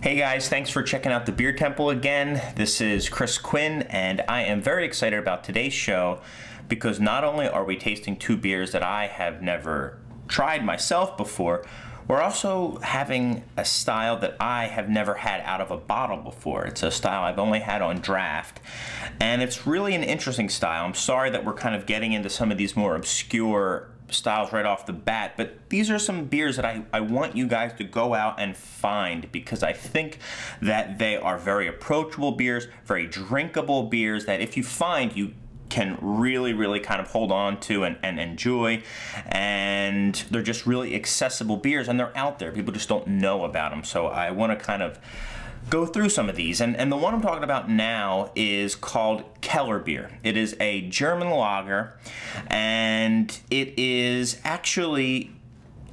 Hey guys, thanks for checking out the Beer Temple again. This is Chris Quinn, and I am very excited about today's show because not only are we tasting two beers that I have never tried myself before, we're also having a style that I have never had out of a bottle before. It's a style I've only had on draft, and it's really an interesting style. I'm sorry that we're kind of getting into some of these more obscure styles right off the bat, but these are some beers that I want you guys to go out and find because I think that they are very approachable beers, very drinkable beers that if you find, you can really kind of hold on to and enjoy, and they're just really accessible beers, and they're out there. People just don't know about them, so I want to kind of go through some of these, and the one I'm talking about now is called Keller beer. It is a German lager, and it is actually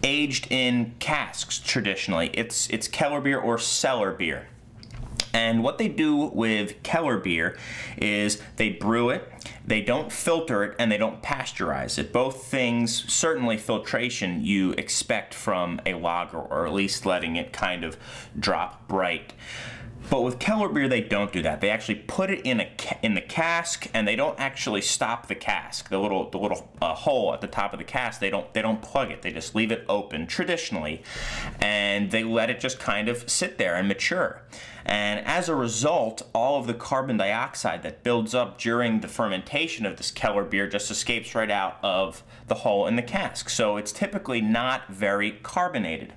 aged in casks traditionally. It's Keller beer or cellar beer. And what they do with Keller beer is they brew it, they don't filter it, and they don't pasteurize it. Both things, certainly filtration, you expect from a lager, or at least letting it kind of drop bright. But with Keller beer, they don't do that. They actually put it in the cask, and they don't actually stop the cask. The little hole at the top of the cask, they don't plug it. They just leave it open traditionally, and they let it just kind of sit there and mature. And as a result, all of the carbon dioxide that builds up during the fermentation of this Keller beer just escapes right out of the hole in the cask. So it's typically not very carbonated.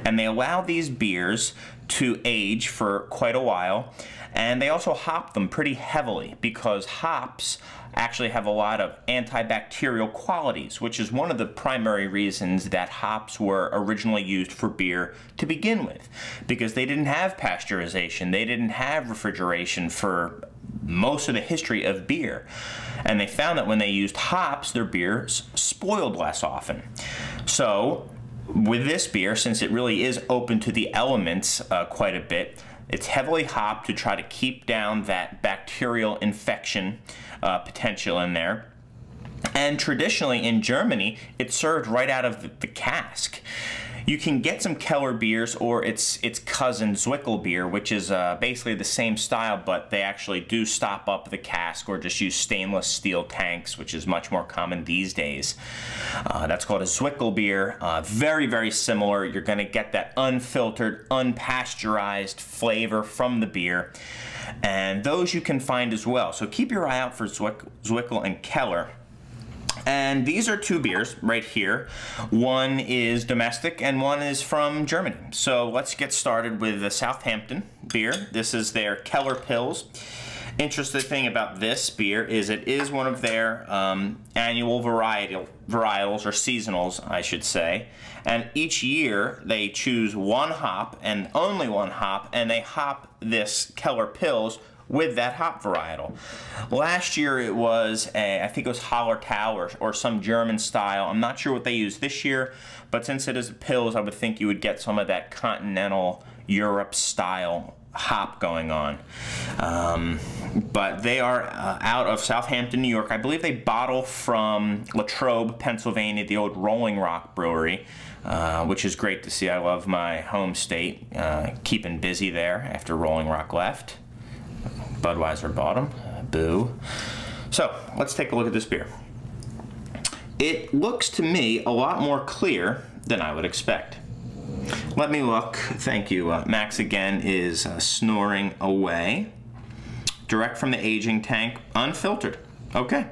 And they allow these beers to age for quite a while, and they also hop them pretty heavily because hops actually have a lot of antibacterial qualities, which is one of the primary reasons that hops were originally used for beer to begin with, because they didn't have pasteurization, they didn't have refrigeration for most of the history of beer, and they found that when they used hops, their beers spoiled less often. So with this beer, since it really is open to the elements quite a bit, it's heavily hopped to try to keep down that bacterial infection potential in there. And traditionally in Germany, it's served right out of the cask. You can get some Keller beers or its cousin Zwickel beer, which is basically the same style, but they actually do stop up the cask or just use stainless steel tanks, which is much more common these days. That's called a Zwickel beer. Very similar. You're going to get that unfiltered, unpasteurized flavor from the beer, and those you can find as well. So keep your eye out for Zwickel and Keller. And these are two beers right here. One is domestic and one is from Germany. So let's get started with the Southampton beer. This is their Keller Pils. Interesting thing about this beer is it is one of their annual varietals, or seasonals, I should say. And each year they choose one hop and only one hop, and they hop this Keller Pils with that hop varietal. Last year it was I think it was Hallertau or some German style. I'm not sure what they used this year, but since it is a Pils, I would think you would get some of that continental Europe style hop going on. But they are out of Southampton, New York. I believe they bottle from Latrobe, Pennsylvania, the old Rolling Rock brewery, which is great to see. I love my home state, keeping busy there after Rolling Rock left. Budweiser bought them. Boo. So let's take a look at this beer. It looks to me a lot more clear than I would expect. Let me look. Thank you. Max again is snoring away. Direct from the aging tank, unfiltered. Okay.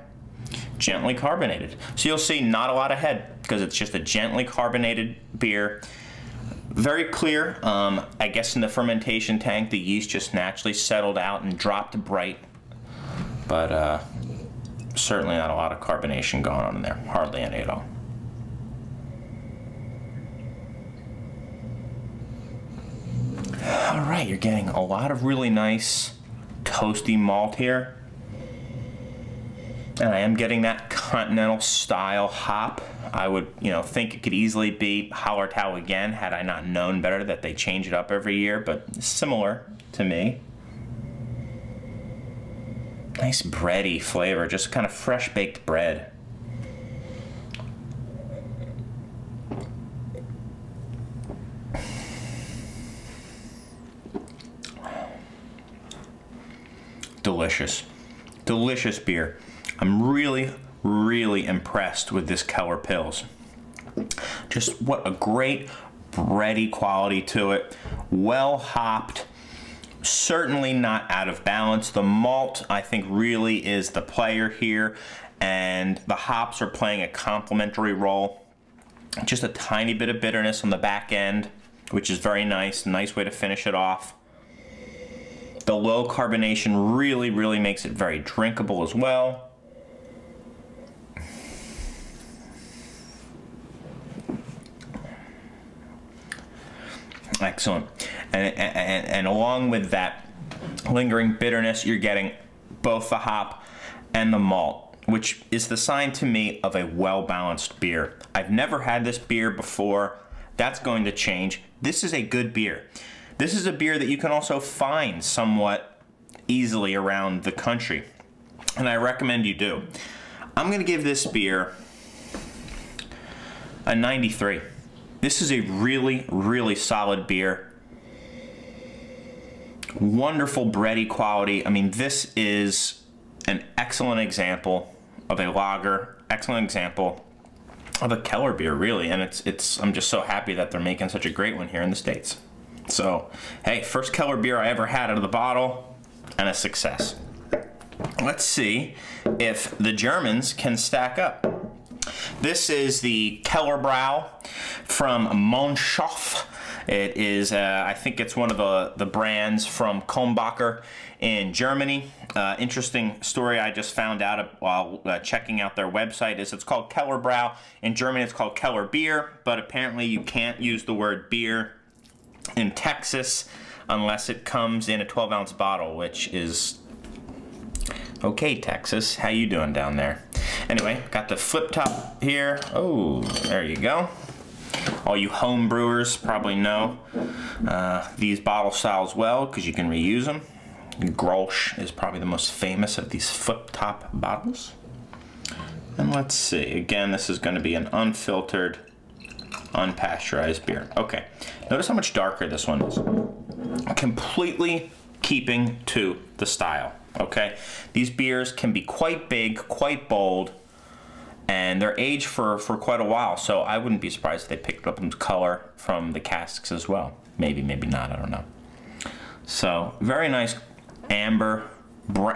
Gently carbonated. So you'll see not a lot of head because it's just a gently carbonated beer. Very clear. I guess in the fermentation tank, the yeast just naturally settled out and dropped bright, but certainly not a lot of carbonation going on in there. Hardly any at all. All right, you're getting a lot of really nice toasty malt here. And I am getting that continental style hop. I would, think it could easily be Hallertau again had I not known better that they change it up every year, but similar to me. Nice bready flavor, just kind of fresh baked bread. delicious. Delicious beer. I'm really, really impressed with this Keller Pils. Just what a great bready quality to it. Well hopped. Certainly not out of balance. The malt, I think, really is the player here, and the hops are playing a complementary role. Just a tiny bit of bitterness on the back end, which is very nice. Nice way to finish it off. The low carbonation really, really makes it very drinkable as well. Excellent. And along with that lingering bitterness, you're getting both the hop and the malt, which is the sign to me of a well-balanced beer. I've never had this beer before. That's going to change. This is a good beer. This is a beer that you can also find somewhat easily around the country, and I recommend you do. I'm going to give this beer a 93. This is a really, really solid beer. Wonderful bready quality. I mean, this is an excellent example of a lager, excellent example of a Keller beer, really. And I'm just so happy that they're making such a great one here in the States. So, hey, first Keller beer I ever had out of the bottle, and a success. Let's see if the Germans can stack up. This is the Keller Brau from Monshoff. It is, I think it's one of the brands from Kulmbacher in Germany. Interesting story I just found out while checking out their website is it's called Keller Brau. In Germany it's called Keller Beer, but apparently you can't use the word beer in Texas unless it comes in a 12-ounce bottle, which is okay, Texas. How you doing down there? Anyway, got the flip top here. Oh, there you go. All you home brewers probably know these bottle styles well because you can reuse them. Grolsch is probably the most famous of these flip top bottles. And let's see, again, this is going to be an unfiltered, unpasteurized beer. Okay, notice how much darker this one is. Completely keeping to the style. Okay, these beers can be quite big, quite bold, and they're aged for quite a while, so I wouldn't be surprised if they picked up some color from the casks as well. Maybe, maybe not, I don't know. So, very nice amber.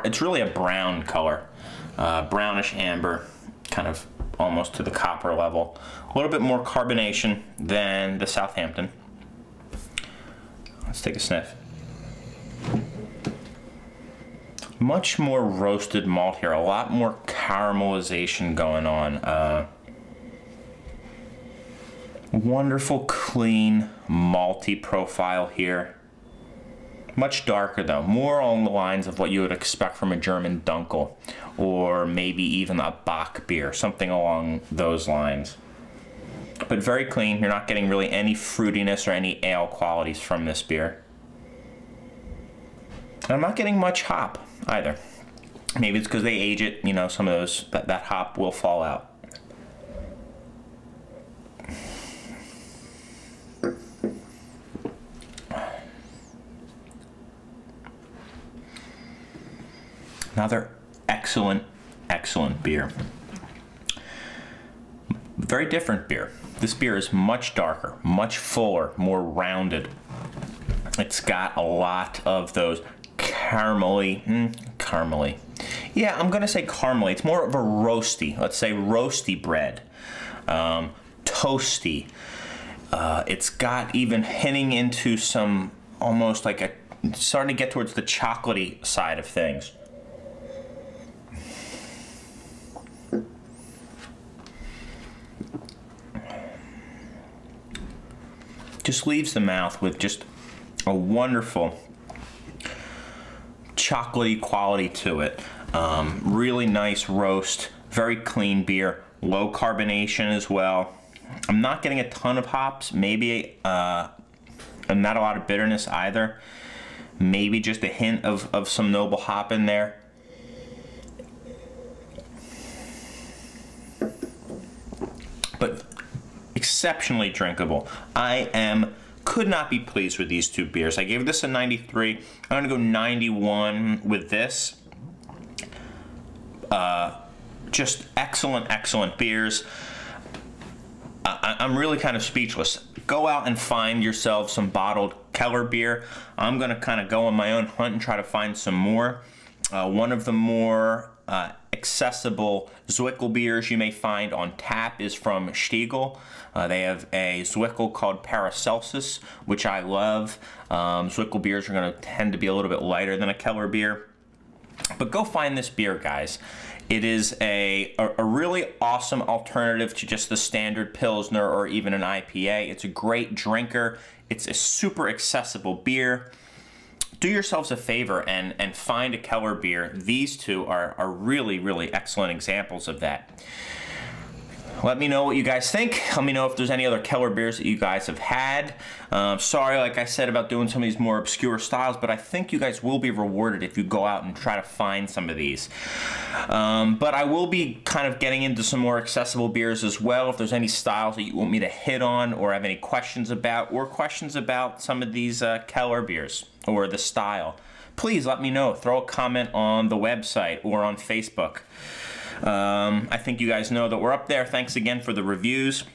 It's really a brown color. Brownish amber, kind of almost to the copper level. A little bit more carbonation than the Southampton. Let's take a sniff. Much more roasted malt here, a lot more caramelization going on. Wonderful, clean, malty profile here. Much darker though, more along the lines of what you would expect from a German Dunkel, or maybe even a Bock beer, something along those lines. But very clean, you're not getting really any fruitiness or any ale qualities from this beer. And I'm not getting much hop either. Maybe it's because they age it, you know, some of those, that hop will fall out. Another excellent, excellent beer. Very different beer. This beer is much darker, much fuller, more rounded. It's got a lot of those caramely. Yeah, I'm gonna say caramely. It's more of a roasty, let's say roasty bread, toasty. It's got even hinting into some almost like starting to get towards the chocolatey side of things. Just leaves the mouth with just a wonderful chocolatey quality to it. Really nice roast, very clean beer, low carbonation as well. I'm not getting a ton of hops, maybe not a lot of bitterness either. Maybe just a hint of some noble hop in there. But exceptionally drinkable. Could not be pleased with these two beers. I gave this a 93. I'm gonna go 91 with this. Just excellent, excellent beers. I'm really kind of speechless. Go out and find yourself some bottled Keller beer. I'm gonna kind of go on my own hunt and try to find some more. One of the more accessible Zwickel beers you may find on tap is from Stiegl. They have a Zwickel called Paracelsus, which I love. Zwickel beers are going to tend to be a little bit lighter than a Keller beer. But go find this beer, guys. It is a really awesome alternative to just the standard Pilsner or even an IPA. It's a great drinker. It's a super accessible beer. Do yourselves a favor and find a Keller beer. These two are really, really excellent examples of that. Let me know what you guys think. Let me know if there's any other Keller beers that you guys have had. Sorry, like I said, about doing some of these more obscure styles, but I think you guys will be rewarded if you go out and try to find some of these. But I will be kind of getting into some more accessible beers as well. If there's any styles that you want me to hit on or have any questions about, or questions about some of these Keller beers or the style, please let me know. Throw a comment on the website or on Facebook. I think you guys know that we're up there. Thanks again for the reviews.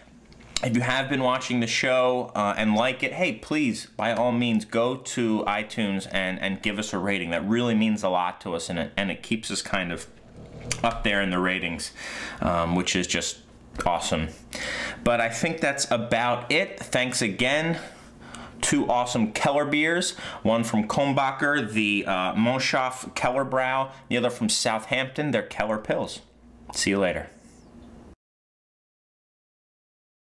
If you have been watching the show and like it, hey, please, by all means, go to iTunes and give us a rating. That really means a lot to us, and it keeps us kind of up there in the ratings, which is just awesome. But I think that's about it. Thanks again. Two awesome Keller beers, one from Kombacher, the Monschaft Keller Brau, the other from Southampton, they're Keller Pills. See you later.